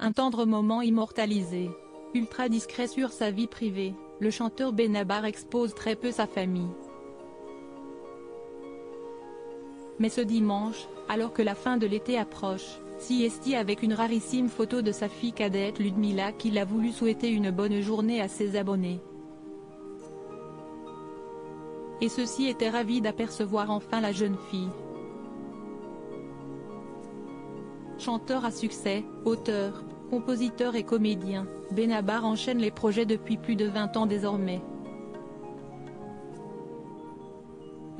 Un tendre moment immortalisé. Ultra discret sur sa vie privée, le chanteur Benabar expose très peu sa famille. Mais ce dimanche, alors que la fin de l'été approche, Siesti avec une rarissime photo de sa fille cadette Ludmila qu'il a voulu souhaiter une bonne journée à ses abonnés. Et ceux-ci étaient ravis d'apercevoir enfin la jeune fille. Chanteur à succès, auteur, compositeur et comédien, Benabar enchaîne les projets depuis plus de 20 ans désormais.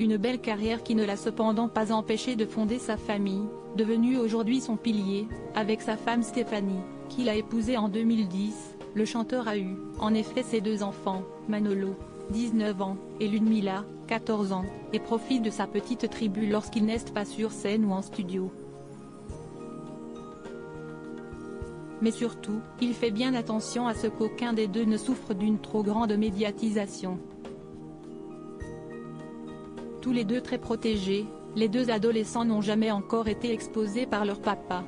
Une belle carrière qui ne l'a cependant pas empêché de fonder sa famille, devenue aujourd'hui son pilier, avec sa femme Stéphanie, qu'il a épousée en 2010. Le chanteur a eu, en effet, ses 2 enfants, Manolo, 19 ans, et Ludmila, 14 ans, et profite de sa petite tribu lorsqu'il n'est pas sur scène ou en studio. Mais surtout, il fait bien attention à ce qu'aucun des 2 ne souffre d'une trop grande médiatisation. Tous les 2 très protégés, les 2 adolescents n'ont jamais encore été exposés par leur papa.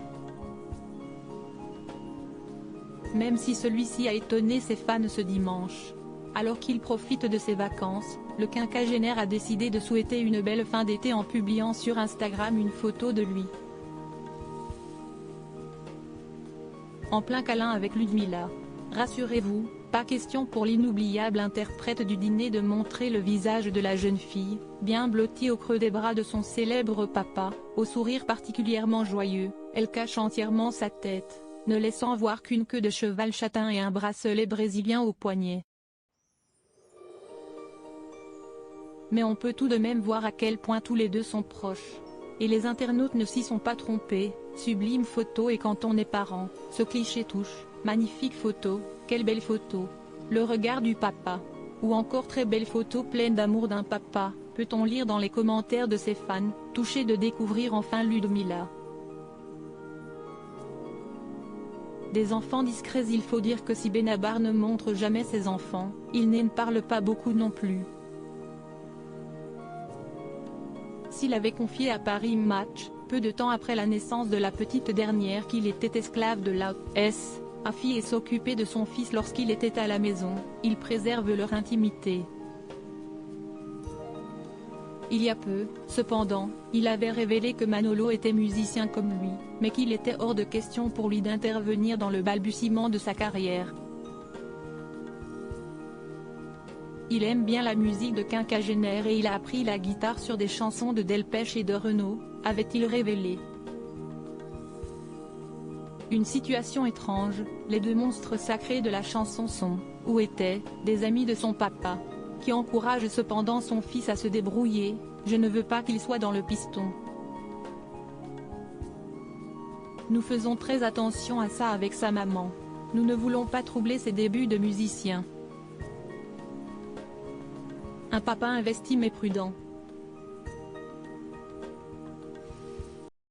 Même si celui-ci a étonné ses fans ce dimanche. Alors qu'il profite de ses vacances, le quinquagénaire a décidé de souhaiter une belle fin d'été en publiant sur Instagram une photo de lui. En plein câlin avec Ludmila. Rassurez-vous, pas question pour l'inoubliable interprète du dîner de montrer le visage de la jeune fille, bien blottie au creux des bras de son célèbre papa, au sourire particulièrement joyeux. Elle cache entièrement sa tête, ne laissant voir qu'une queue de cheval châtain et un bracelet brésilien au poignet. Mais on peut tout de même voir à quel point tous les 2 sont proches. Et les internautes ne s'y sont pas trompés, sublime photo et quand on est parent, ce cliché touche, magnifique photo, quelle belle photo. Le regard du papa. Ou encore très belle photo pleine d'amour d'un papa, peut-on lire dans les commentaires de ses fans, touchés de découvrir enfin Ludmila. Des enfants discrets. Il faut dire que si Benabar ne montre jamais ses enfants, il n'en parle pas beaucoup non plus. S'il avait confié à Paris Match, peu de temps après la naissance de la petite dernière, qu'il était esclave de la fille et s'occupait de son fils lorsqu'il était à la maison, il préserve leur intimité. Il y a peu, cependant, il avait révélé que Manolo était musicien comme lui, mais qu'il était hors de question pour lui d'intervenir dans le balbutiement de sa carrière. Il aime bien la musique de quinquagénaire et il a appris la guitare sur des chansons de Delpech et de Renaud, avait-il révélé. Une situation étrange, les 2 monstres sacrés de la chanson sont, ou étaient, des amis de son papa, qui encourage cependant son fils à se débrouiller. Je ne veux pas qu'il soit dans le piston. Nous faisons très attention à ça avec sa maman. Nous ne voulons pas troubler ses débuts de musicien. Un papa investi mais prudent.